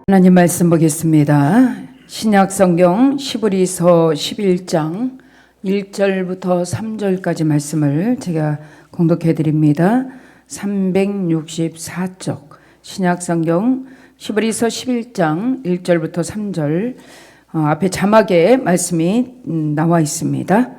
하나님 말씀 보겠습니다. 신약 성경 시브리서 11장 1절부터 3절까지 말씀을 제가 공독해 드립니다. 364쪽 신약 성경 시브리서 11장 1절부터 3절 앞에 자막에 말씀이 나와 있습니다.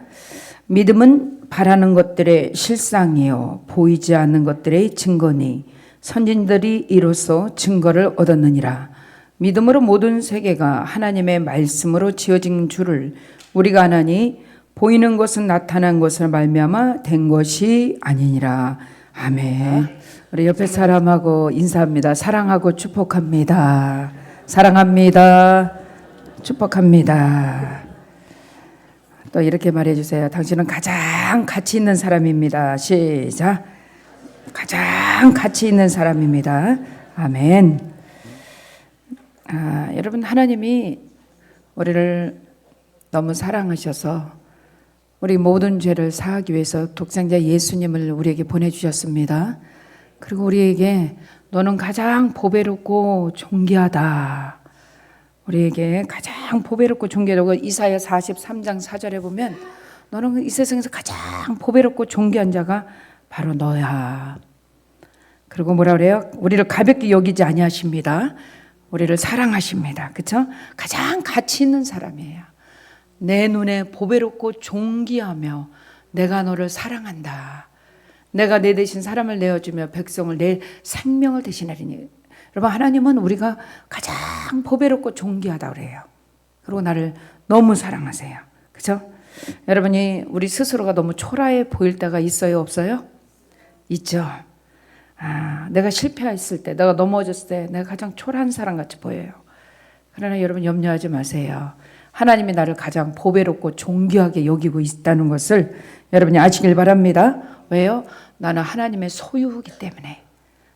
믿음은 바라는 것들의 실상이요 보이지 않는 것들의 증거니 선진들이 이로써 증거를 얻었느니라. 믿음으로 모든 세계가 하나님의 말씀으로 지어진 줄을 우리가 아나니 보이는 것은 나타난 것을 말미암아 된 것이 아니니라. 아멘. 우리 옆에 사람하고 인사합니다. 사랑하고 축복합니다. 사랑합니다. 축복합니다. 또 이렇게 말해주세요. 당신은 가장 가치 있는 사람입니다. 시작. 가장 가치 있는 사람입니다. 아멘. 여러분, 하나님이 우리를 너무 사랑하셔서 우리 모든 죄를 사하기 위해서 독생자 예수님을 우리에게 보내주셨습니다. 그리고 우리에게 너는 가장 보배롭고 존귀하다. 우리에게 가장 보배롭고 존귀하다고 이사야 43장 4절에 보면 너는 이 세상에서 가장 보배롭고 존귀한 자가 바로 너야. 그리고 뭐라 그래요? 우리를 가볍게 여기지 아니하십니다. 우리를 사랑하십니다. 그렇죠? 가장 가치 있는 사람이에요. 내 눈에 보배롭고 존귀하며 내가 너를 사랑한다. 내가 내 대신 사람을 내어주며 백성을 내 생명을 대신하리니. 여러분, 하나님은 우리가 가장 보배롭고 존귀하다 그래요. 그리고 나를 너무 사랑하세요. 그렇죠? 여러분이 우리 스스로가 너무 초라해 보일 때가 있어요, 없어요? 있죠. 내가 실패했을 때, 내가 넘어졌을 때 내가 가장 초라한 사람 같이 보여요. 그러나 여러분 염려하지 마세요. 하나님이 나를 가장 보배롭고 존귀하게 여기고 있다는 것을 여러분이 아시길 바랍니다. 왜요? 나는 하나님의 소유이기 때문에.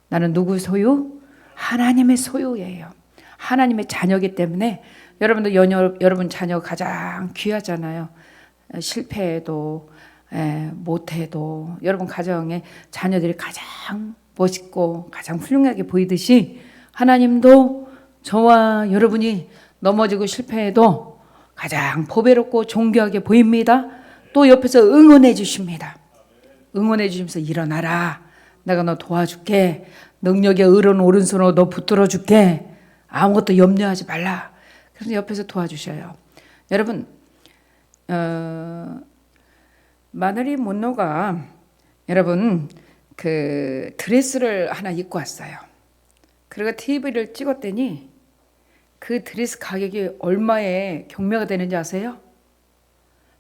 나는 누구 소유? 하나님의 소유예요. 하나님의 자녀이기 때문에 여러분도 여러분 자녀가 가장 귀하잖아요. 실패해도 못해도 여러분 가정에 자녀들이 가장 멋있고 가장 훌륭하게 보이듯이 하나님도 저와 여러분이 넘어지고 실패해도 가장 보배롭고 존귀하게 보입니다. 또 옆에서 응원해 주십니다. 응원해 주시면서 일어나라. 내가 너 도와줄게. 능력의 의로운 오른손으로 너 붙들어 줄게. 아무것도 염려하지 말라. 그래서 옆에서 도와주셔요. 여러분, 마늘이 문노가 여러분 그 드레스를 하나 입고 왔어요. 그리고 TV를 찍었더니 그 드레스 가격이 얼마에 경매가 되는지 아세요?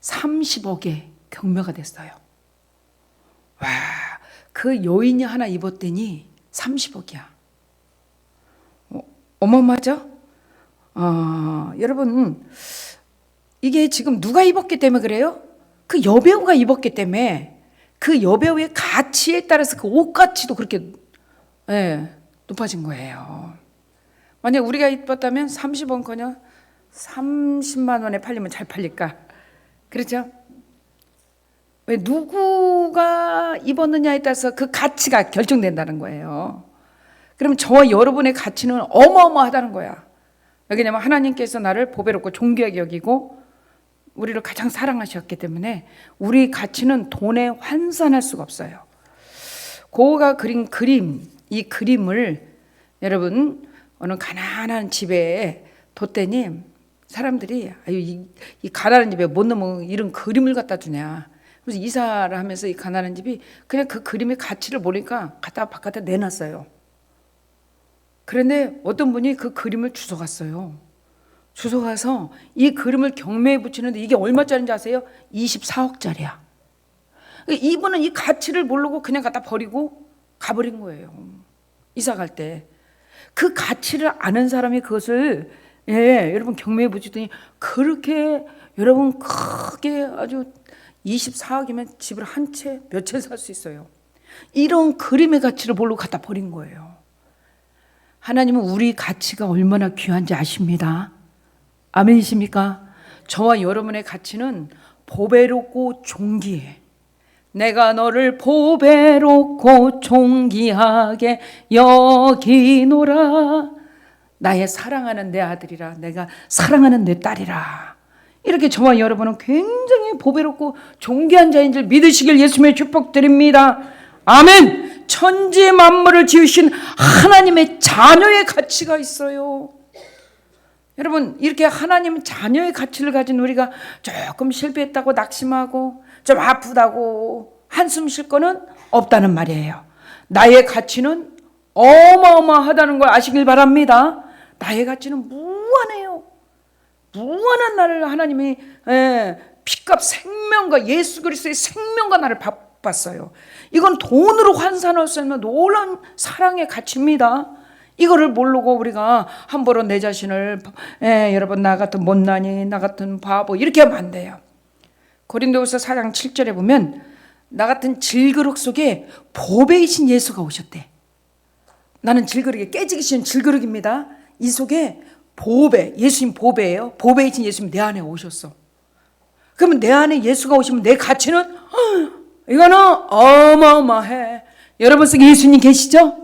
30억에 경매가 됐어요. 와, 그 여인이 하나 입었더니 30억이야. 어마어마하죠? 여러분, 이게 지금 누가 입었기 때문에 그래요? 그 여배우가 입었기 때문에 그 여배우의 가치에 따라서 그 옷 가치도 그렇게 높아진 거예요. 만약 우리가 입었다면 30원커녕 30만 원에 팔리면 잘 팔릴까? 그렇죠? 왜 누구가 입었느냐에 따라서 그 가치가 결정된다는 거예요. 그러면 저와 여러분의 가치는 어마어마하다는 거야. 왜냐하면 하나님께서 나를 보배롭고 존귀하게 여기고 우리를 가장 사랑하셨기 때문에 우리 가치는 돈에 환산할 수가 없어요. 고가 그린 그림, 이 그림을 여러분 어느 가난한 집에 뒀더니 사람들이 이 가난한 집에 못 넘어 이런 그림을 갖다 주냐. 그래서 이사를 하면서 이 가난한 집이 그냥 그 그림의 가치를 모르니까 갖다 바깥에 내놨어요. 그런데 어떤 분이 그 그림을 주워갔어요. 주워가서 이 그림을 경매에 붙이는데 이게 얼마짜리인지 아세요? 24억짜리야. 이분은 이 가치를 모르고 그냥 갖다 버리고 가버린 거예요. 이사 갈 때. 그 가치를 아는 사람이 그것을 여러분 경매에 붙이더니 그렇게 여러분 크게 아주 24억이면 집을 한 채, 몇 채 살 수 있어요. 이런 그림의 가치를 모르고 갖다 버린 거예요. 하나님은 우리 가치가 얼마나 귀한지 아십니다. 아멘이십니까? 저와 여러분의 가치는 보배롭고 존귀해. 내가 너를 보배롭고 존귀하게 여기노라. 나의 사랑하는 내 아들이라, 내가 사랑하는 내 딸이라. 이렇게 저와 여러분은 굉장히 보배롭고 존귀한 자인 줄 믿으시길 예수님의 축복드립니다. 아멘. 천지 만물을 지으신 하나님의 자녀의 가치가 있어요. 여러분, 이렇게 하나님 자녀의 가치를 가진 우리가 조금 실패했다고 낙심하고 좀 아프다고 한숨 쉴 거는 없다는 말이에요. 나의 가치는 어마어마하다는 걸 아시길 바랍니다. 나의 가치는 무한해요. 무한한 나를 하나님이 피값 생명과 예수 그리스도의 생명과 나를 바빴어요. 이건 돈으로 환산할 수 없는 놀라운 사랑의 가치입니다. 이거를 모르고 우리가 함부로 내 자신을 여러분 나 같은 못난이, 나 같은 바보 이렇게 하면 안 돼요. 고린도후서 4장 7절에 보면 나 같은 질그릇 속에 보배이신 예수가 오셨대. 나는 질그릇에 깨지기 싫은 질그릇입니다. 이 속에 보배, 예수님 보배예요. 보배이신 예수님 내 안에 오셨어. 그러면 내 안에 예수가 오시면 내 가치는 이거는 어마어마해. 여러분 속에 예수님 계시죠?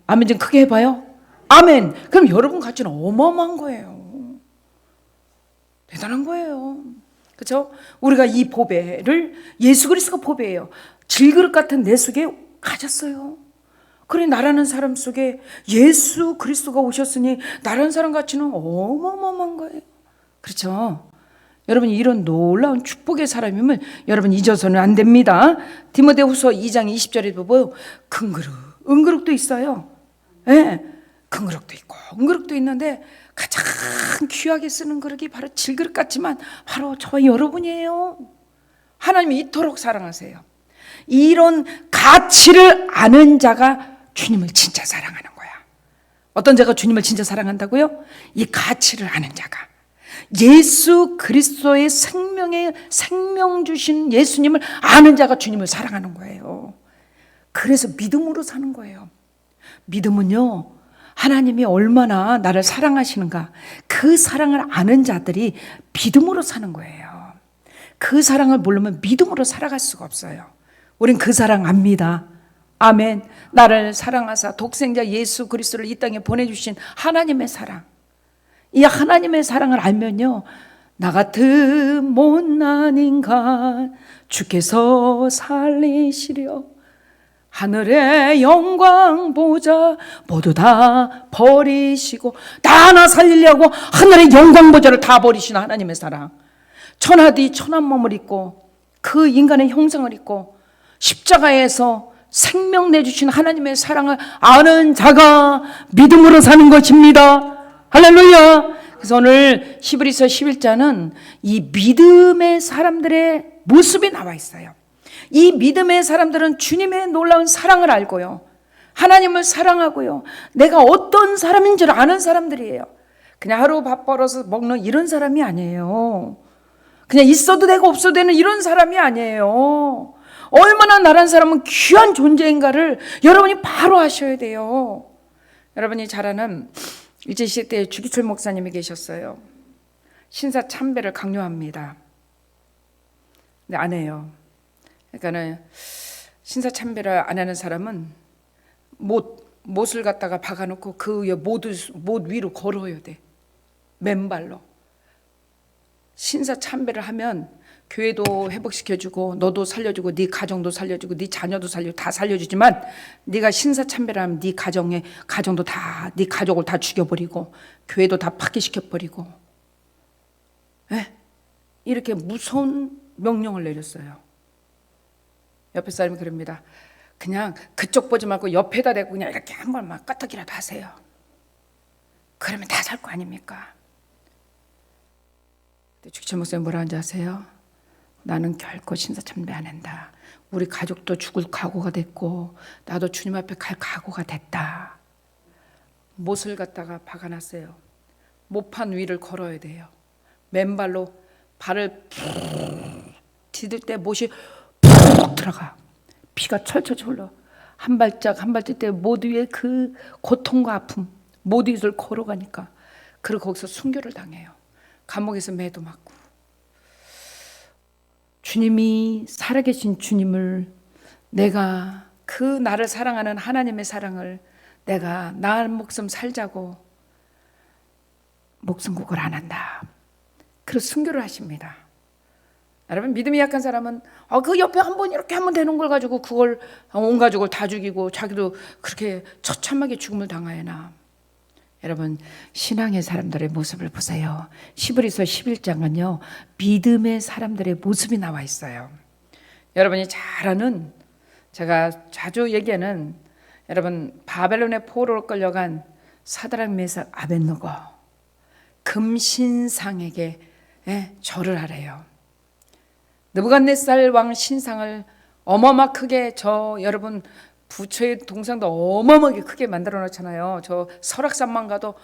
아멘 좀 크게 해봐요. 아멘. 그럼 여러분 가치는 어마어마한 거예요. 대단한 거예요. 그렇죠? 우리가 이 보배를 예수 그리스도가 보배예요. 질그릇 같은 내 속에 가졌어요. 그래 나라는 사람 속에 예수 그리스도가 오셨으니 나라는 사람 가치는 어마어마한 거예요. 그렇죠? 여러분 이런 놀라운 축복의 사람임을 여러분 잊어서는 안 됩니다. 디모데후서 2장 20절에 보면 큰 그릇, 은그릇도 있어요. 네, 큰 그릇도 있고 은그릇도 있는데 가장 귀하게 쓰는 그릇이 바로 질그릇 같지만 바로 저와 여러분이에요. 하나님이 이토록 사랑하세요. 이런 가치를 아는 자가 주님을 진짜 사랑하는 거야. 어떤 자가 주님을 진짜 사랑한다고요? 이 가치를 아는 자가. 예수 그리스도의 생명에 생명 주신 예수님을 아는 자가 주님을 사랑하는 거예요. 그래서 믿음으로 사는 거예요. 믿음은요, 하나님이 얼마나 나를 사랑하시는가, 그 사랑을 아는 자들이 믿음으로 사는 거예요. 그 사랑을 모르면 믿음으로 살아갈 수가 없어요. 우린 그 사랑 압니다. 아멘. 나를 사랑하사 독생자 예수 그리스도를 이 땅에 보내주신 하나님의 사랑. 이 하나님의 사랑을 알면요, 나 같은 못난 인간 주께서 살리시려 하늘의 영광 보좌 모두 다 버리시고, 나 하나 살리려고 하늘의 영광 보좌를 다 버리신 하나님의 사랑. 천하디 천한 몸을 입고 그 인간의 형상을 입고 십자가에서 생명 내주신 하나님의 사랑을 아는 자가 믿음으로 사는 것입니다. 할렐루야. 그래서 오늘 히브리서 11장은 이 믿음의 사람들의 모습이 나와 있어요. 이 믿음의 사람들은 주님의 놀라운 사랑을 알고요, 하나님을 사랑하고요, 내가 어떤 사람인 줄 아는 사람들이에요. 그냥 하루 밥 벌어서 먹는 이런 사람이 아니에요. 그냥 있어도 되고 없어도 되는 이런 사람이 아니에요. 얼마나 나란 사람은 귀한 존재인가를 여러분이 바로 아셔야 돼요. 여러분이 잘 아는 일제시대 때 주기철 목사님이 계셨어요. 신사 참배를 강요합니다. 근데 안 해요. 그러니까는 신사 참배를 안 하는 사람은 못을 갖다가 박아놓고 그 위에 못 위로 걸어야 돼. 맨발로. 신사 참배를 하면 교회도 회복시켜주고 너도 살려주고 네 가정도 살려주고 네 자녀도 살려주고 다 살려주지만, 네가 신사 참배를 하면 네 가정도 다, 네 가족을 다 죽여버리고 교회도 다 파괴시켜버리고, 이렇게 무서운 명령을 내렸어요. 옆에 사람이 그럽니다. 그냥 그쪽 보지 말고 옆에다 대고 그냥 이렇게 한 번만 까딱이라도 하세요. 그러면 다 살 거 아닙니까? 주기철 목사님 뭐라 하는지 아세요? 나는 결코 신사참배 안 한다. 우리 가족도 죽을 각오가 됐고 나도 주님 앞에 갈 각오가 됐다. 못을 갖다가 박아놨어요. 못판 위를 걸어야 돼요. 맨발로 발을 푹 디딜 때 못이 푹 들어가. 피가 철철 흘러. 한 발짝 한 발짝 때 못 위에 그 고통과 아픔, 못 위를 걸어가니까 그리고 거기서 순교를 당해요. 감옥에서 매도 맞고. 주님이 살아계신 주님을, 내가 그 나를 사랑하는 하나님의 사랑을 내가 나 목숨 살자고 목숨국을 안 한다. 그래서 순교를 하십니다. 여러분, 믿음이 약한 사람은 그 옆에 한번 이렇게 하면 되는 걸 가지고 그걸 온 가족을 다 죽이고 자기도 그렇게 처참하게 죽음을 당하여나. 여러분, 신앙의 사람들의 모습을 보세요. 히브리서 11장은요 믿음의 사람들의 모습이 나와 있어요. 여러분이 잘 아는, 제가 자주 얘기하는, 여러분 바벨론의 포로로 끌려간 사드락 메삭 아벳느고 금신상에게 절을 하래요. 느부갓네살 왕 신상을 어마어마 크게, 여러분 부처의 동상도 어마어마하게 크게 만들어 놓잖아요. 저 설악산만 가도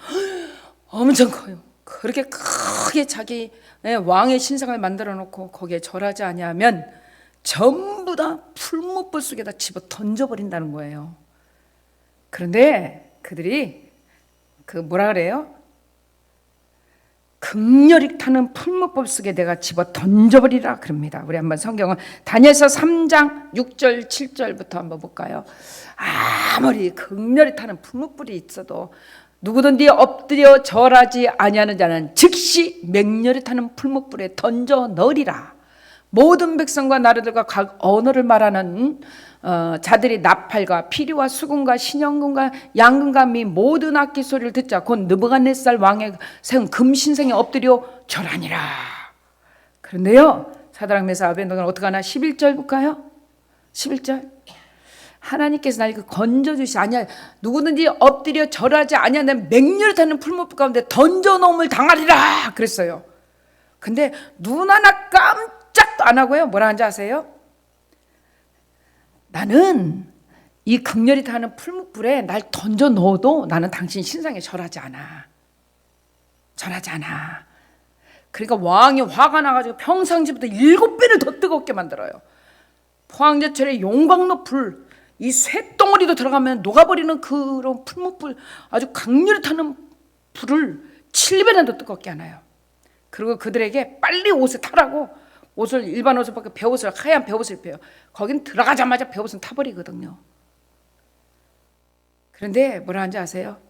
엄청 커요. 그렇게 크게 자기 왕의 신상을 만들어 놓고 거기에 절하지 아니하면 전부 다 풀무불 속에다 집어 던져버린다는 거예요. 그런데 그들이 뭐라 그래요? 극렬히 타는 풀무불 속에 내가 집어 던져버리라 그럽니다. 우리 한번 성경은 다니엘서 3장 6절 7절부터 한번 볼까요? 아무리 극렬히 타는 풀무불이 있어도 누구든지 엎드려 절하지 아니하는 자는 즉시 맹렬히 타는 풀무불에 던져 넣으리라. 모든 백성과 나라들과 각 언어를 말하는 자들이 나팔과 피리와 수금과 신영금과 양금과 미 모든 악기 소리를 듣자 곧 느부갓네살 왕의 세운 금신상에 엎드려 절하니라. 그런데요 사드락 메삭 아벳느고는 어떻게 하나? 11절 볼까요? 11절 하나님께서 날 건져주시 아니야, 누구든지 엎드려 절하지 아니하는 맹렬히 타는 풀무불 가운데 던져놓음을 당하리라 그랬어요. 근데 눈 하나 깜짝도 안 하고요 뭐라 하는지 아세요? 나는 이 극렬히 타는 풀무불에 날 던져 넣어도 나는 당신 신상에 절하지 않아. 절하지 않아. 그러니까 왕이 화가 나가지고 평상시보다 7배를 더 뜨겁게 만들어요. 포항제철의 용광로 불, 이 쇳덩어리도 들어가면 녹아버리는 그런 풀무불, 아주 강렬히 타는 불을 7배나 더 뜨겁게 하나요. 그리고 그들에게 빨리 옷을 타라고, 옷을 일반 옷을 벗고 베옷을, 하얀 베옷을 입혀요. 거긴 들어가자마자 베옷은 타버리거든요. 그런데 뭐라 하는지 아세요?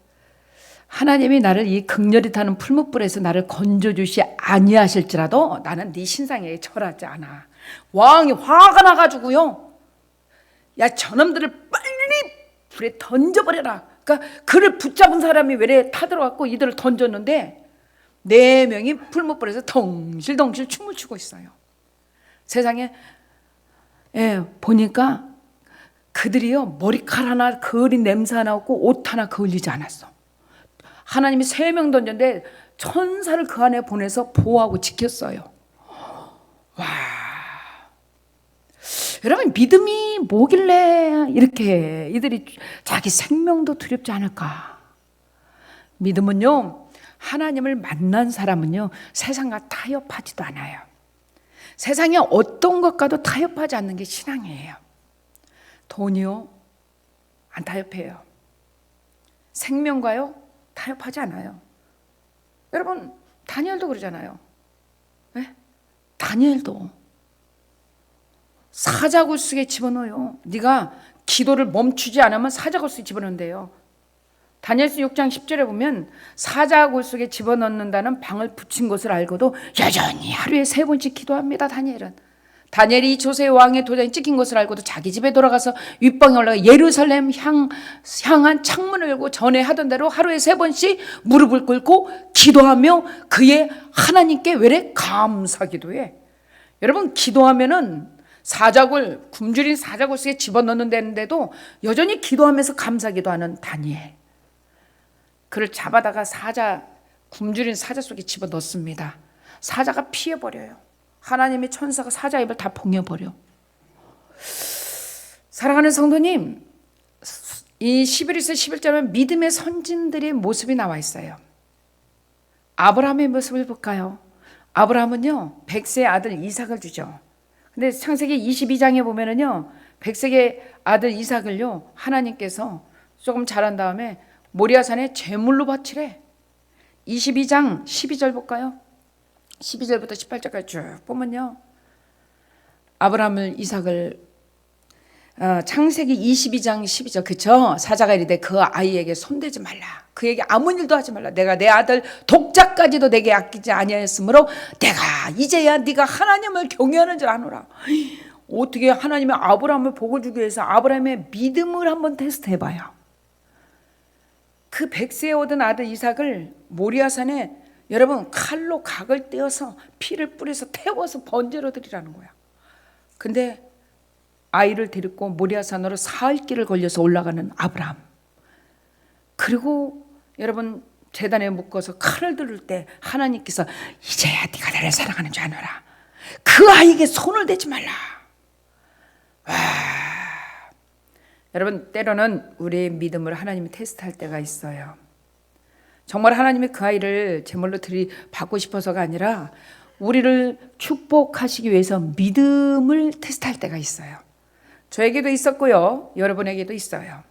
하나님이 나를 이 극렬히 타는 풀무불에서 나를 건져주시 아니하실지라도 나는 네 신상에 절하지 않아. 왕이 화가 나가지고요, 야 저놈들을 빨리 불에 던져버려라. 그러니까 그를 붙잡은 사람이 외래에 타들어갔고 이들을 던졌는데 4명이 풀무불에서 덩실덩실 춤을 추고 있어요. 세상에 보니까 그들이요 머리칼 하나 그을린 냄새 하나 없고 옷 하나 그을리지 않았어. 하나님이 3명 던졌는데 천사를 그 안에 보내서 보호하고 지켰어요. 와, 여러분 믿음이 뭐길래 이렇게 이들이 자기 생명도 두렵지 않을까? 믿음은요 하나님을 만난 사람은요 세상과 타협하지도 않아요. 세상에 어떤 것과도 타협하지 않는 게 신앙이에요. 돈이요 안 타협해요. 생명과요 타협하지 않아요. 여러분 다니엘도 그러잖아요. 네? 다니엘도 사자굴 속에 집어넣어요. 네가 기도를 멈추지 않으면 사자굴 속에 집어넣는데요. 다니엘서 6장 10절에 보면 사자굴 속에 집어넣는다는 방을 붙인 것을 알고도 여전히 하루에 3번씩 기도합니다. 다니엘이 조세 왕의 도장이 찍힌 것을 알고도 자기 집에 돌아가서 윗방에 올라가 예루살렘 향한 창문을 열고 전에 하던 대로 하루에 3번씩 무릎을 꿇고 기도하며 그의 하나님께 외래 감사기도해. 여러분 기도하면은 사자굴, 굶주린 사자굴 속에 집어넣는다는데도 여전히 기도하면서 감사기도하는 다니엘. 그를 잡아다가 굶주린 사자 속에 집어넣습니다. 사자가 피해버려요. 하나님의 천사가 사자 입을 다 봉해버려. 사랑하는 성도님, 이 11에서 11절은 믿음의 선진들의 모습이 나와 있어요. 아브라함의 모습을 볼까요? 아브라함은요 100세의 아들 이삭을 주죠. 근데 창세기 22장에 보면은요 100세의 아들 이삭을요 하나님께서 조금 자란 다음에 모리아산에 제물로 바치래. 22장 12절 볼까요? 12절부터 18절까지 쭉 보면요 아브라함을 이삭을 창세기 22장 12절 그쵸? 사자가 이르되 그 아이에게 손대지 말라. 그에게 아무 일도 하지 말라. 내가 내 아들 독자까지도 내게 아끼지 아니하였으므로 내가 이제야 네가 하나님을 경외하는 줄 아노라. 어떻게 하나님의 아브라함을 복을 주기 위해서 아브라함의 믿음을 한번 테스트해봐요. 그 100세에 얻은 아들 이삭을 모리아산에 여러분 칼로 각을 떼어서 피를 뿌려서 태워서 번제로 드리라는 거야. 근데 아이를 데리고 모리아산으로 사흘 길을 걸려서 올라가는 아브라함. 그리고 여러분 제단에 묶어서 칼을 들을 때 하나님께서 이제야 네가 나를 사랑하는 줄 아노라. 그 아이에게 손을 대지 말라. 와. 여러분 때로는 우리의 믿음을 하나님이 테스트할 때가 있어요. 정말 하나님이 그 아이를 제물로 받고 싶어서가 아니라 우리를 축복하시기 위해서 믿음을 테스트할 때가 있어요. 저에게도 있었고요. 여러분에게도 있어요.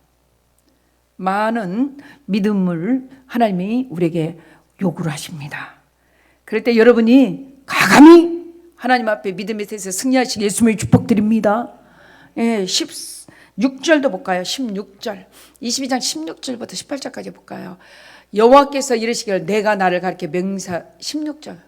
많은 믿음을 하나님이 우리에게 요구를 하십니다. 그럴 때 여러분이 가감히 하나님 앞에 믿음의 테스트에 승리하시기 예수님의 축복드립니다. 16절도 볼까요? 16절 22장 16절부터 18절까지 볼까요? 여호와께서 이르시기를 내가 나를 가리켜 16절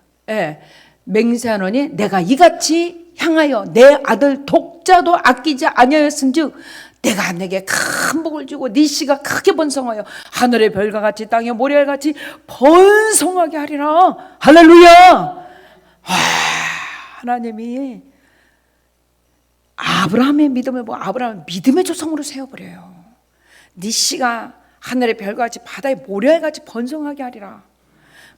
맹세하노니 내가 이같이 향하여 내 아들 독자도 아끼지 아니하였은즉 내가 내게 큰 복을 주고 네 씨가 크게 번성하여 하늘의 별과 같이 땅의 모래알 같이 번성하게 하리라. 할렐루야. 와, 하나님이 아브라함의 믿음을 아브라함을 믿음의 조상으로 세워버려요. 네 씨가 하늘의 별과 같이 바다의 모래알 같이 번성하게 하리라.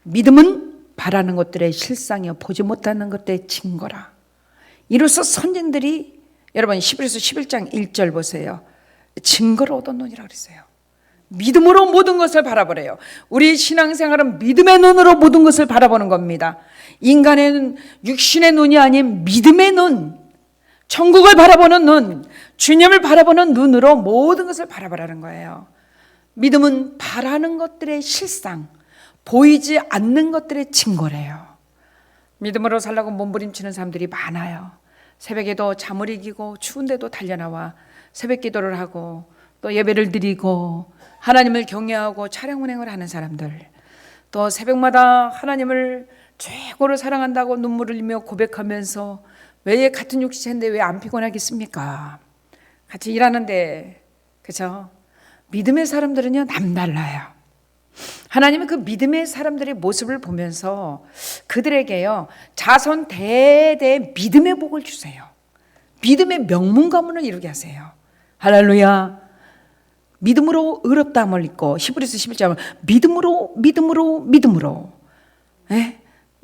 믿음은 바라는 것들의 실상이요 보지 못하는 것들의 증거라. 이로써 선진들이 여러분 히브리서 11장 1절 보세요. 증거를 얻었느니라 그랬어요. 믿음으로 모든 것을 바라보래요. 우리 신앙생활은 믿음의 눈으로 모든 것을 바라보는 겁니다. 인간의 눈, 육신의 눈이 아닌 믿음의 눈, 천국을 바라보는 눈, 주님을 바라보는 눈으로 모든 것을 바라보라는 거예요. 믿음은 바라는 것들의 실상, 보이지 않는 것들의 증거래요. 믿음으로 살라고 몸부림치는 사람들이 많아요. 새벽에도 잠을 이기고 추운데도 달려나와 새벽 기도를 하고 또 예배를 드리고 하나님을 경외하고 차량 운행을 하는 사람들, 또 새벽마다 하나님을 최고로 사랑한다고 눈물을 흘리며 고백하면서 왜 같은 육체인데 왜 안 피곤하겠습니까? 같이 일하는데. 그렇죠? 믿음의 사람들은요 남달라요. 하나님은 그 믿음의 사람들의 모습을 보면서 그들에게요 자손 대대 믿음의 복을 주세요. 믿음의 명문 가문을 이루게 하세요. 할렐루야. 믿음으로 의롭다함을 입고 히브리서 11장 믿음으로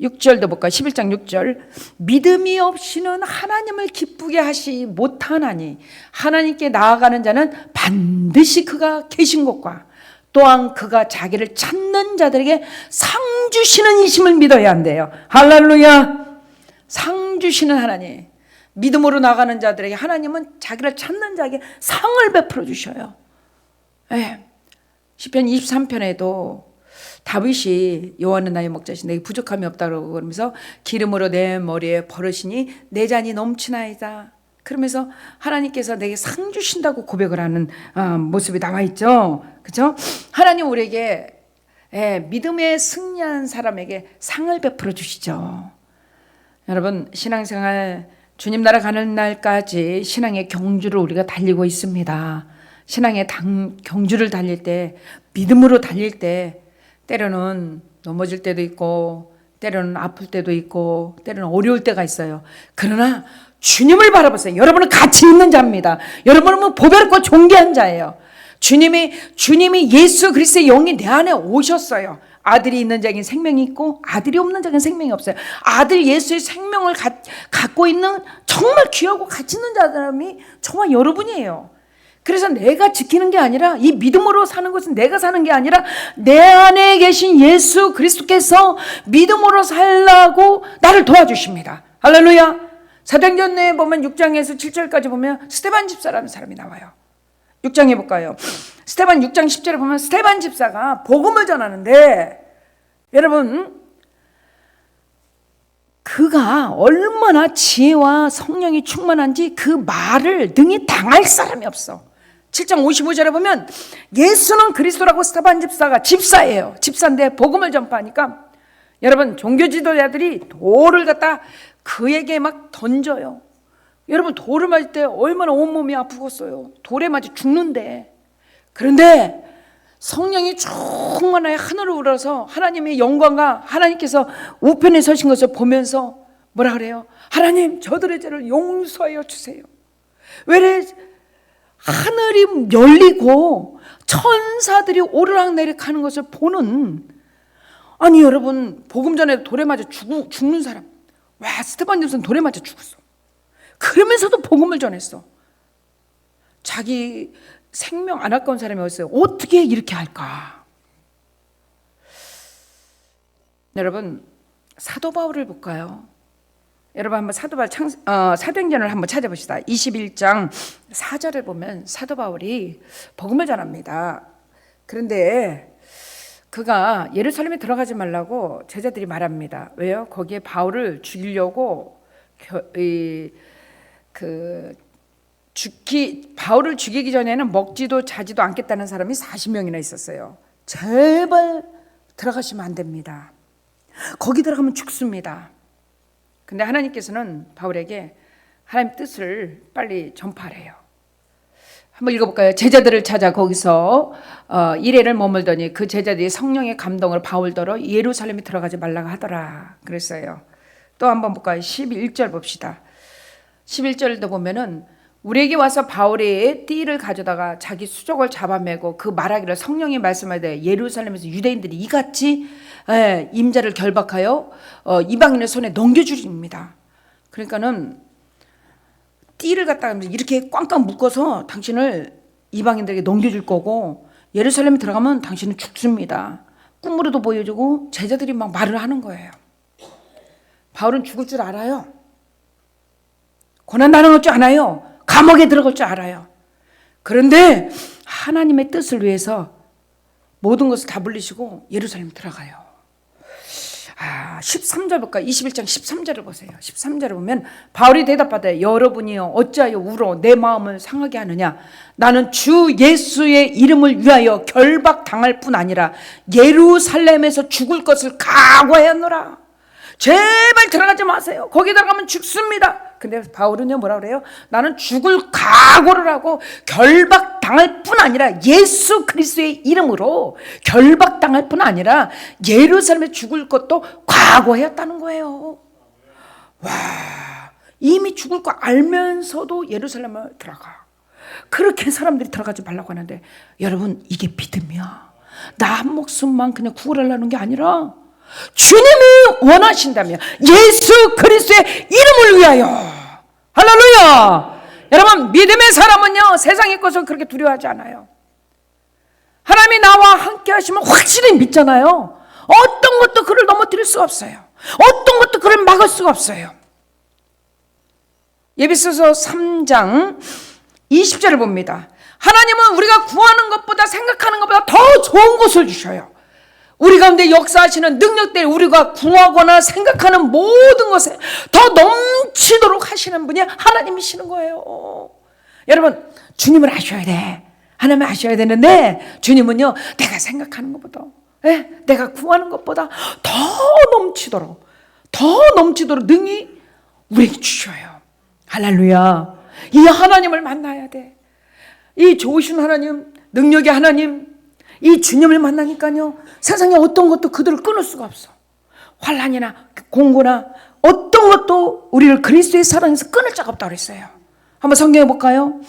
6절도 볼까요? 11장 6절 믿음이 없이는 하나님을 기쁘게 하시 못하나니 하나님께 나아가는 자는 반드시 그가 계신 곳과 또한 그가 자기를 찾는 자들에게 상 주시는 이심을 믿어야 한대요. 할렐루야. 상 주시는 하나님, 믿음으로 나가는 자들에게 하나님은 자기를 찾는 자에게 상을 베풀어 주셔요. 시편 23편에도 다윗이 여호와는 나의 목자시니 내게 부족함이 없다고 그러면서 기름으로 내 머리에 버르시니 내 잔이 넘치나이다. 그러면서 하나님께서 내게 상 주신다고 고백을 하는 모습이 나와 있죠. 그렇죠? 하나님 우리에게 믿음에 승리한 사람에게 상을 베풀어 주시죠. 여러분 신앙생활 주님 나라 가는 날까지 신앙의 경주를 우리가 달리고 있습니다. 신앙의 경주를 달릴 때 믿음으로 달릴 때 때로는 넘어질 때도 있고 때로는 아플 때도 있고 때로는 어려울 때가 있어요. 그러나 주님을 바라보세요. 여러분은 가치 있는 자입니다. 여러분은 보배롭고 존귀한 자예요. 주님이 예수 그리스도의 영이 내 안에 오셨어요. 아들이 있는 자에게는 생명이 있고 아들이 없는 자에게는 생명이 없어요. 아들 예수의 생명을 갖고 있는 정말 귀하고 가치 있는 사람이 정말 여러분이에요. 그래서 내가 지키는 게 아니라 이 믿음으로 사는 것은 내가 사는 게 아니라 내 안에 계신 예수 그리스도께서 믿음으로 살라고 나를 도와주십니다. 할렐루야. 사도행전에 보면 6장에서 7절까지 보면 스데반 집사라는 사람이 나와요. 6장에 볼까요? 스데반 6장 10절에 보면 스데반 집사가 복음을 전하는데 여러분 그 그가 얼마나 지혜와 성령이 충만한지 그 말을 능히 당할 사람이 없어. 7장 55절에 보면 예수는 그리스도라고 스데반 집사가 집사예요. 집사인데 복음을 전파하니까 여러분 종교 지도자들이 돌을 갖다 그에게 막 던져요. 여러분 돌을 맞을 때 얼마나 온몸이 아프겠어요. 돌에 맞아 죽는데. 그런데 성령이 충만하여 하늘을 우러서 하나님의 영광과 하나님께서 우편에 서신 것을 보면서 뭐라 그래요? 하나님 저들의 죄를 용서하여 주세요. 왜 하늘이 열리고 천사들이 오르락내리락 하는 것을 보는, 아니 여러분 복음 전에 돌에 맞아 죽는 사람, 와 스데반 집사는 돌에 맞아 죽었어. 그러면서도 복음을 전했어. 자기 생명 안 아까운 사람이 어딨어요? 어떻게 이렇게 할까? 여러분 사도 바울을 볼까요? 여러분 한번 사도 바울 사도행전을 한번 찾아봅시다. 21장 4절을 보면 사도 바울이 복음을 전합니다. 그런데 그가 예루살렘에 들어가지 말라고 제자들이 말합니다. 왜요? 거기에 바울을 죽이려고 바울을 죽이기 전에는 먹지도 자지도 않겠다는 사람이 40명이나 있었어요. 제발 들어가시면 안 됩니다. 거기 들어가면 죽습니다. 근데 하나님께서는 바울에게 하나님 뜻을 빨리 전파하래요. 한번 읽어볼까요? 제자들을 찾아 거기서 이래를 머물더니 그 제자들이 성령의 감동을 바울더러 예루살렘에 들어가지 말라고 하더라 그랬어요. 또 한번 볼까요? 11절 봅시다. 11절도 보면은 우리에게 와서 바울의 띠를 가져다가 자기 수족을 잡아매고 그 말하기를 성령이 말씀하되 예루살렘에서 유대인들이 이같이 임자를 결박하여 이방인의 손에 넘겨주립니다. 그러니까는 띠를 갖다가 이렇게 꽝꽝 묶어서 당신을 이방인들에게 넘겨줄 거고 예루살렘에 들어가면 당신은 죽습니다. 꿈으로도 보여주고 제자들이 막 말을 하는 거예요. 바울은 죽을 줄 알아요. 고난당할 줄 알아요. 감옥에 들어갈 줄 알아요. 그런데 하나님의 뜻을 위해서 모든 것을 다 물리시고 예루살렘에 들어가요. 13절 볼까요? 21장 13절을 보세요. 13절을 보면 바울이 대답하되 여러분이요 어찌하여 울어 내 마음을 상하게 하느냐. 나는 주 예수의 이름을 위하여 결박당할 뿐 아니라 예루살렘에서 죽을 것을 각오하였노라. 제발 들어가지 마세요. 거기 들어가면 죽습니다. 근데 바울은요 뭐라 그래요? 나는 죽을 각오를 하고 결박당할 뿐 아니라 예수 그리스도의 이름으로 결박당할 뿐 아니라 예루살렘에 죽을 것도 각오했다는 거예요. 와, 이미 죽을 거 알면서도 예루살렘에 들어가. 그렇게 사람들이 들어가지 말라고 하는데 여러분 이게 믿음이야. 나 한 목숨만 그냥 구원하려는 게 아니라 주님이 원하신다면 예수 그리스도의 이름을 위하여. 할렐루야. 여러분 믿음의 사람은요 세상의 것을 그렇게 두려워하지 않아요. 하나님이 나와 함께 하시면 확실히 믿잖아요. 어떤 것도 그를 넘어뜨릴 수가 없어요. 어떤 것도 그를 막을 수가 없어요. 에베소서 3장 20절을 봅니다. 하나님은 우리가 구하는 것보다 생각하는 것보다 더 좋은 것을 주셔요. 우리 가운데 역사하시는 능력들, 우리가 구하거나 생각하는 모든 것에 더 넘치도록 하시는 분이 하나님이시는 거예요. 여러분 주님을 아셔야 돼. 하나님을 아셔야 되는데 주님은요 내가 생각하는 것보다 내가 구하는 것보다 더 넘치도록 능히 우리에게 주셔요. 할렐루야. 이 하나님을 만나야 돼. 이 좋으신 하나님, 능력의 하나님, 이 주님을 만나니까요 세상에 어떤 것도 그들을 끊을 수가 없어. 환난이나 공고나 어떤 것도 우리를 그리스도의 사랑에서 끊을 자가 없다고 그랬어요. 한번 성경해 볼까요?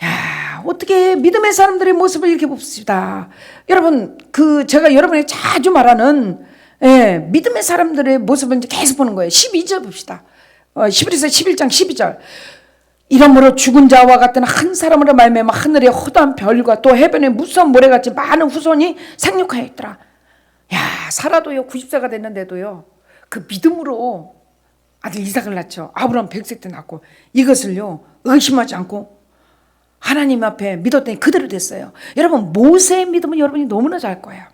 야, 어떻게 믿음의 사람들의 모습을 이렇게 봅시다. 여러분 제가 여러분에게 자주 말하는 믿음의 사람들의 모습을 이제 계속 보는 거예요. 12절 봅시다. 11장 12절. 이러므로 죽은 자와 같은 한 사람으로 말미암아 하늘의 허다한 별과 또 해변의 무수한 모래같이 많은 후손이 생육하여 있더라. 야, 사라도요 90세가 됐는데도요 그 믿음으로 아들 이삭을 낳죠. 아브라함 100세 때 낳고 이것을요 의심하지 않고 하나님 앞에 믿었더니 그대로 됐어요. 여러분 모세의 믿음은 여러분이 너무나 잘 거예요.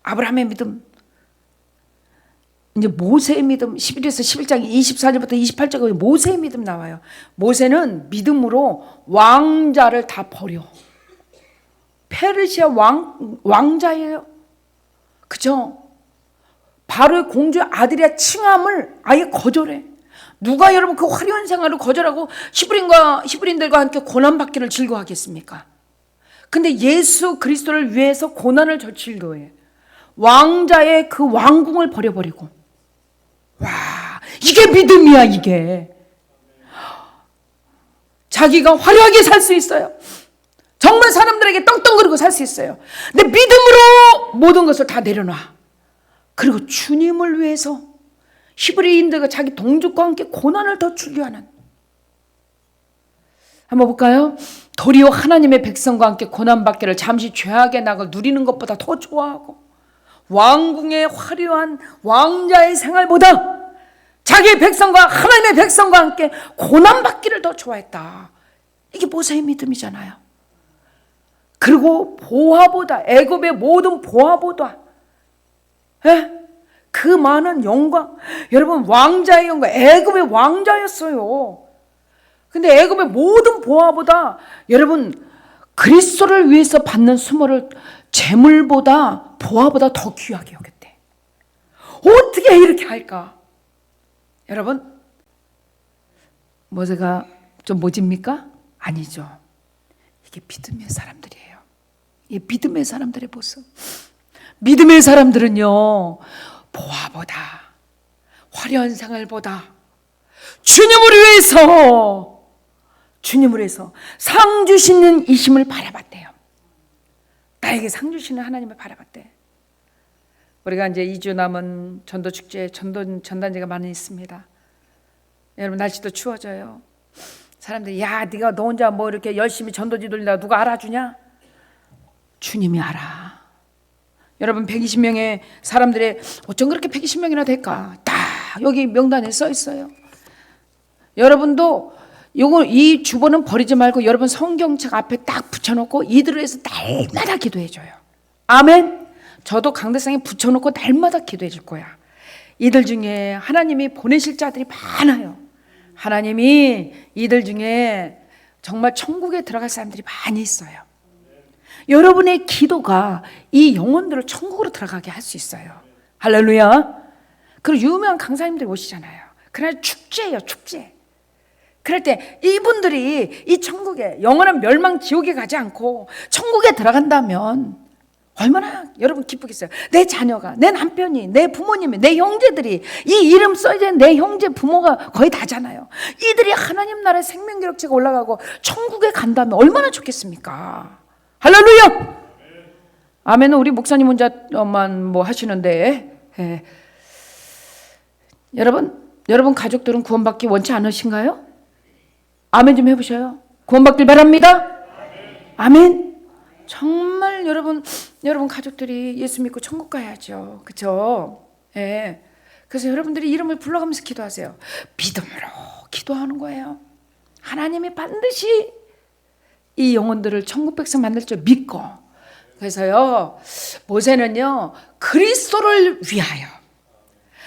아브라함의 믿음, 이제 모세의 믿음 11에서 11장 24절부터 28절까지 모세의 믿음 나와요. 모세는 믿음으로 왕자를 다 버려. 페르시아 왕자예요. 그죠? 바로의 공주 아들의 칭함을 아예 거절해. 누가 여러분 그 화려한 생활을 거절하고 히브리인들과 함께 고난받기를 즐거워하겠습니까? 근데 예수 그리스도를 위해서 고난을 즐거워해. 왕자의 그 왕궁을 버려버리고. 와, 이게 믿음이야, 이게. 자기가 화려하게 살 수 있어요. 정말 사람들에게 떵떵거리고 살 수 있어요. 근데 믿음으로 모든 것을 다 내려놔. 그리고 주님을 위해서 히브리인들과 자기 동족과 함께 고난을 더 즐겨하는. 한번 볼까요? 도리어 하나님의 백성과 함께 고난받기를 잠시 죄악의 낙을 누리는 것보다 더 좋아하고 왕궁의 화려한 왕자의 생활보다 자기의 백성과 하나님의 백성과 함께 고난받기를 더 좋아했다. 이게 모세의 믿음이잖아요. 그리고 보화보다, 애굽의 모든 보화보다 그 많은 영광, 여러분 왕자의 영광, 애굽의 왕자였어요. 근데 애굽의 모든 보화보다 여러분 그리스도를 위해서 받는 수모를 재물보다 보화보다 더 귀하게 여겼대. 어떻게 이렇게 할까? 여러분, 모세가 좀 모집니까? 아니죠. 이게 믿음의 사람들이에요. 이 믿음의 사람들의 모습. 믿음의 사람들은요, 보화보다, 화려한 생활보다 주님을 위해서 상 주시는 이심을 바라봤대요. 나에게 상 주시는 하나님을 바라봤대. 우리가 이제 2주 남은 전도 축제, 전단지가 많이 있습니다. 여러분 날씨도 추워져요. 사람들이 야, 네가 너 혼자 뭐 이렇게 열심히 전도지 돌린다 누가 알아주냐? 주님이 알아. 여러분 120명의 사람들의 어쩜 그렇게 120명이나 될까? 다 여기 명단에 써 있어요. 여러분도 이 주보는 버리지 말고 여러분 성경책 앞에 딱 붙여놓고 이들을 위해서 날마다 기도해줘요. 아멘. 저도 강대상에 붙여놓고 날마다 기도해 줄 거야. 이들 중에 하나님이 보내실 자들이 많아요. 하나님이 이들 중에 정말 천국에 들어갈 사람들이 많이 있어요. 여러분의 기도가 이 영혼들을 천국으로 들어가게 할 수 있어요. 할렐루야. 그리고 유명한 강사님들 오시잖아요. 그날 축제예요, 축제. 그럴 때 이분들이 이 천국에 영원한 멸망 지옥에 가지 않고 천국에 들어간다면 얼마나 여러분 기쁘겠어요. 내 자녀가, 내 남편이, 내 부모님이, 내 형제들이, 이 이름 써있는 내 형제 부모가 거의 다잖아요. 이들이 하나님 나라의 생명기록체가 올라가고 천국에 간다면 얼마나 좋겠습니까? 할렐루야. 아멘은 우리 목사님 혼자만 뭐 하시는데, 여러분 가족들은 구원받기 원치 않으신가요? 아멘 좀 해보셔요. 구원받길 바랍니다. 아멘. 정말 여러분 가족들이 예수 믿고 천국 가야죠. 그렇죠? 예. 그래서 여러분들이 이름을 불러가면서 기도하세요. 믿음으로 기도하는 거예요. 하나님이 반드시 이 영혼들을 천국 백성 만들 줄 믿고. 그래서요, 모세는요, 그리스도를 위하여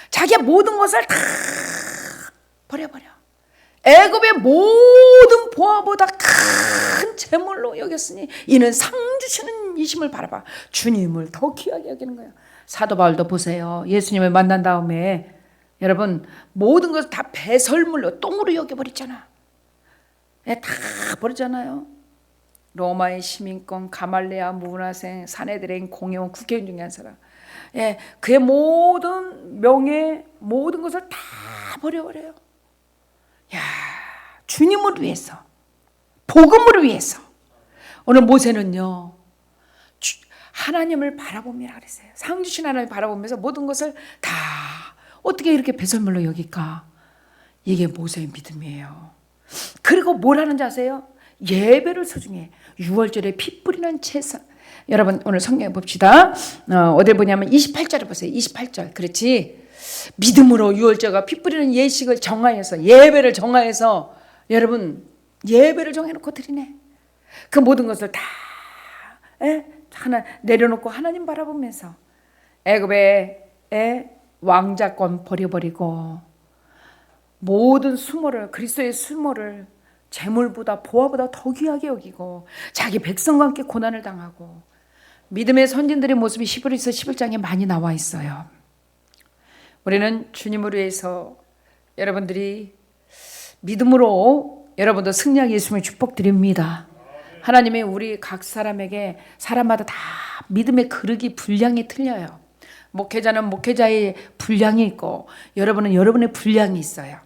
자기의 모든 것을 다 버려버려. 애굽의 모든 보화보다 큰 재물로 여겼으니 이는 상 주시는 이심을 바라봐. 주님을 더 귀하게 여기는 거예요. 사도 바울도 보세요. 예수님을 만난 다음에 여러분 모든 것을 다 배설물로 똥으로 여겨버렸잖아. 다 버리잖아요. 로마의 시민권, 가말레아 문화생, 사내들의 공회원, 국회의원 중에 한 사람. 그의 모든 명예, 모든 것을 다 버려버려요. 야, 주님을 위해서, 복음을 위해서. 오늘 모세는요, 하나님을 바라보미라 그랬어요. 상 주신 하나님을 바라보면서 모든 것을 다 어떻게 이렇게 배설물로 여길까? 이게 모세의 믿음이에요. 그리고 뭘 하는지 아세요? 예배를 소중해. 6월절에 피 뿌리는 제사. 여러분 오늘 성경에 봅시다. 어딜 보냐면 28절을 보세요. 28절. 그렇지. 믿음으로 6월절과 피 뿌리는 예식을 정하여서, 예배를 정하여서, 여러분 예배를 정해놓고 드리네. 그 모든 것을 다 하나 내려놓고 하나님 바라보면서 애굽의 왕자권 버려버리고 모든 수모를, 그리스도의 수모를 재물보다 보화보다 더 귀하게 여기고 자기 백성과 함께 고난을 당하고, 믿음의 선진들의 모습이 히브리서 11장에 많이 나와 있어요. 우리는 주님을 위해서 여러분들이 믿음으로 여러분도 승리하게 예수님을 축복드립니다. 하나님이 우리 각 사람에게 사람마다 다 믿음의 그릇이 분량이 틀려요. 목회자는 목회자의 분량이 있고 여러분은 여러분의 분량이 있어요.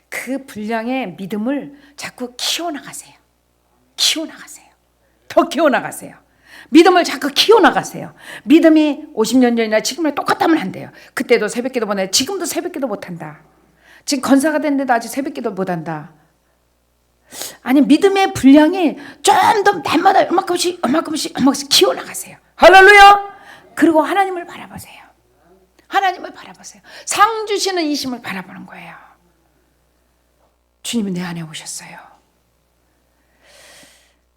그 분량의 믿음을 자꾸 키워나가세요. 키워나가세요. 더 키워나가세요. 믿음을 자꾸 키워나가세요. 믿음이 50년 전이나 지금이랑 똑같다면 안 돼요. 그때도 새벽기도 못해. 지금도 새벽기도 못한다. 지금 건사가 됐는데도 아직 새벽기도 못한다. 아니, 믿음의 분량이 좀 더 날마다 얼마큼씩 키워나가세요. 할렐루야. 그리고 하나님을 바라보세요. 하나님을 바라보세요. 상 주시는 이심을 바라보는 거예요. 주님이 내 안에 오셨어요.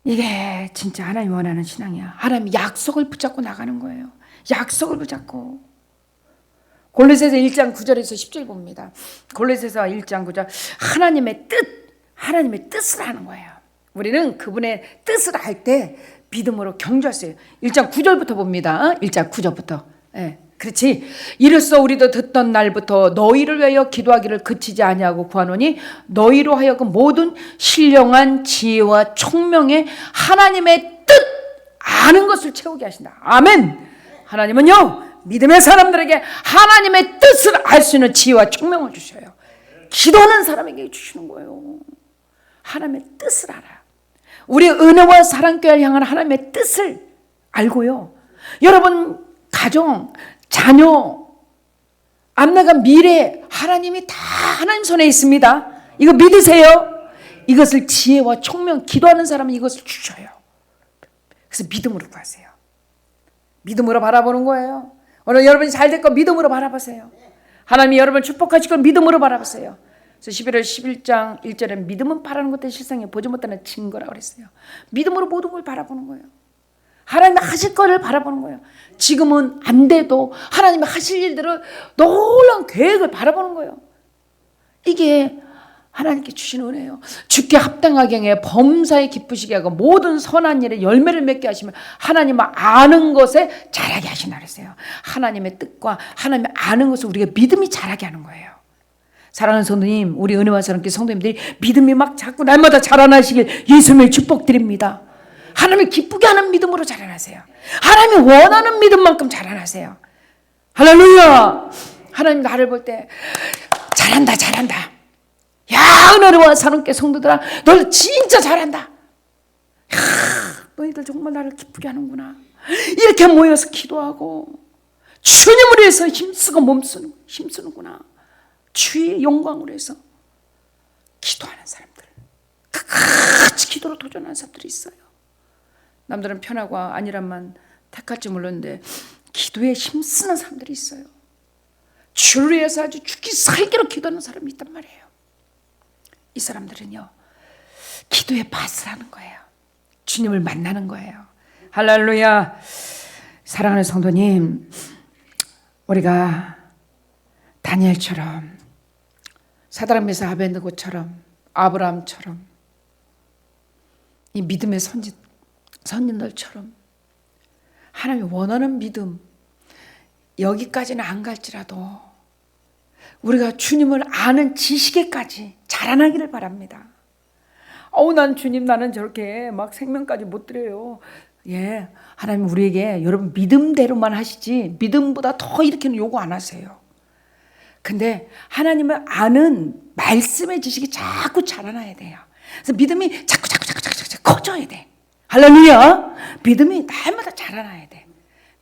이게 진짜 하나님 원하는 신앙이야. 하나님 약속을 붙잡고 나가는 거예요. 약속을 붙잡고. 골로새서 1장 9절에서 10절 봅니다. 골로새서 1장 9절, 하나님의 뜻을 하는 거예요. 우리는 그분의 뜻을 할 때 믿음으로 경주했어요. 1장 9절부터 봅니다. 1장 9절부터. 예, 그렇지. 이로써 우리도 듣던 날부터 너희를 위하여 기도하기를 그치지 아니하고 구하노니 너희로 하여금 모든 신령한 지혜와 총명의 하나님의 뜻 아는 것을 채우게 하신다. 아멘. 하나님은요, 믿음의 사람들에게 하나님의 뜻을 알 수 있는 지혜와 총명을 주셔요. 기도하는 사람에게 주시는 거예요. 하나님의 뜻을 알아요. 우리 은혜와 사랑교회를 향한 하나님의 뜻을 알고요. 여러분 가정, 자녀, 앞나간 미래, 하나님이 다 하나님 손에 있습니다. 이거 믿으세요? 이것을 지혜와 총명, 기도하는 사람은 이것을 주셔요. 그래서 믿음으로 구하세요. 믿음으로 바라보는 거예요. 오늘 여러분이 잘 될 거 믿음으로 바라보세요. 하나님이 여러분을 축복하실 걸 믿음으로 바라보세요. 그래서 11월 11장 1절에 믿음은 바라는 것들 실상에 보지 못하는 증거라고 그랬어요. 믿음으로 모든 걸 바라보는 거예요. 하나님이 하실 거를 바라보는 거예요. 지금은 안 돼도 하나님이 하실 일들을 놀라운 계획을 바라보는 거예요. 이게 하나님께 주신 은혜예요. 주께 합당하게 행해 범사에 기쁘시게 하고 모든 선한 일에 열매를 맺게 하시면 하나님을 아는 것에 자라게 하신다 그랬어요. 하나님의 뜻과 하나님의 아는 것을 우리가 믿음이 자라게 하는 거예요. 사랑하는 성도님, 우리 은혜와 사랑교회 성도님들이 믿음이 막 자꾸 날마다 자라나시길 예수님을 축복드립니다. 하나님을 기쁘게 하는 믿음으로 자라나세요. 하나님이 원하는 믿음만큼 자라나세요. 할렐루야. 하나님 나를 볼 때 잘한다. 야, 은혜와 사랑교회 성도들아, 너 진짜 잘한다. 너희들 정말 나를 기쁘게 하는구나. 이렇게 모여서 기도하고 주님을 위해서 힘쓰고 힘쓰는구나. 주의 영광을 위해서 기도하는 사람들, 끝까지 기도로 도전하는 사람들이 있어요. 남들은 편하고 아니란만 택할지 몰랐는데 기도에 힘쓰는 사람들이 있어요. 주를 위해서 아주 죽기 살기로 기도하는 사람이 있단 말이에요. 이 사람들은요, 기도의 밭을 하는 거예요. 주님을 만나는 거예요. 할렐루야. 사랑하는 성도님, 우리가 다니엘처럼, 사드락 메삭 아벳느고처럼, 아브라함처럼, 이 믿음의 선진들처럼 하나님이 원하는 믿음, 여기까지는 안 갈지라도 우리가 주님을 아는 지식에까지 자라나기를 바랍니다. 난 주님, 나는 저렇게 막 생명까지 못 드려요. 예, 하나님 우리에게 여러분 믿음대로만 하시지 믿음보다 더 이렇게는 요구 안 하세요. 근데 하나님을 아는 말씀의 지식이 자꾸 자라나야 돼요. 그래서 믿음이 자꾸 커져야 돼. 할렐루야. 믿음이 날마다 자라나야 돼.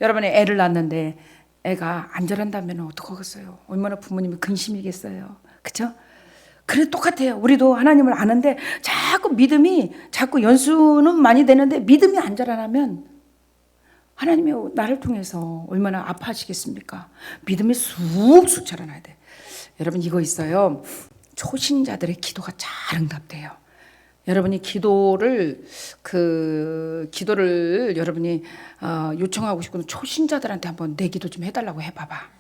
여러분이 애를 낳았는데 애가 안 자란다면 어떡하겠어요? 얼마나 부모님이 근심이겠어요. 그렇죠? 그래 똑같아요. 우리도 하나님을 아는데 자꾸 믿음이 자꾸 연수는 많이 되는데 믿음이 안 자라나면 하나님이 나를 통해서 얼마나 아파하시겠습니까? 믿음이 쑥쑥 자라나야 돼. 여러분 이거 있어요. 초신자들의 기도가 잘 응답돼요. 여러분이 기도를 여러분이 요청하고 싶으면 초신자들한테 한번 내 기도 좀 해달라고 해봐봐.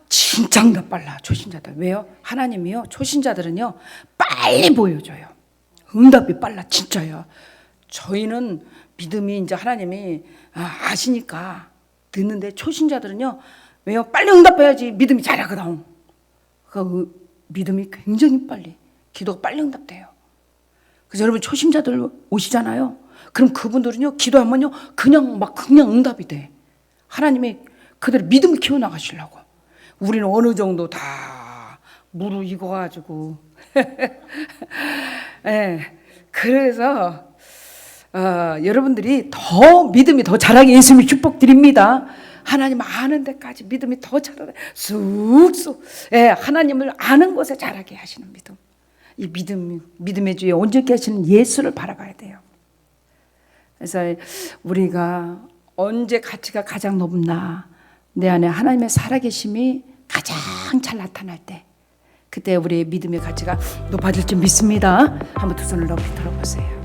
진짜 응답 빨라 초신자들. 왜요? 하나님이요 초신자들은요 빨리 보여줘요. 응답이 빨라 진짜요. 저희는 믿음이 이제 하나님이 아시니까 듣는데 초신자들은요 왜요? 빨리 응답해야지 믿음이 잘하거든. 그 믿음이 굉장히 빨리 기도가 빨리 응답돼요. 그래서 여러분 초심자들 오시잖아요. 그럼 그분들은요 기도하면요 그냥 응답이 돼. 하나님이 그대로 믿음을 키워나가시려고. 우리는 어느 정도 다 무르익어가지고 네, 그래서 여러분들이 더 믿음이 더 자라게 예수님이 축복드립니다. 하나님 아는 데까지 믿음이 더 자라게 쑥쑥 하나님을 아는 곳에 자라게 하시는 믿음. 이 믿음의 주에 온전케 하시는 예수를 바라봐야 돼요. 그래서 우리가 언제 가치가 가장 높나, 내 안에 하나님의 살아계심이 가장 잘 나타날 때, 그때 우리의 믿음의 가치가 높아질 줄 믿습니다. 한번 두 손을 높이 들어보세요.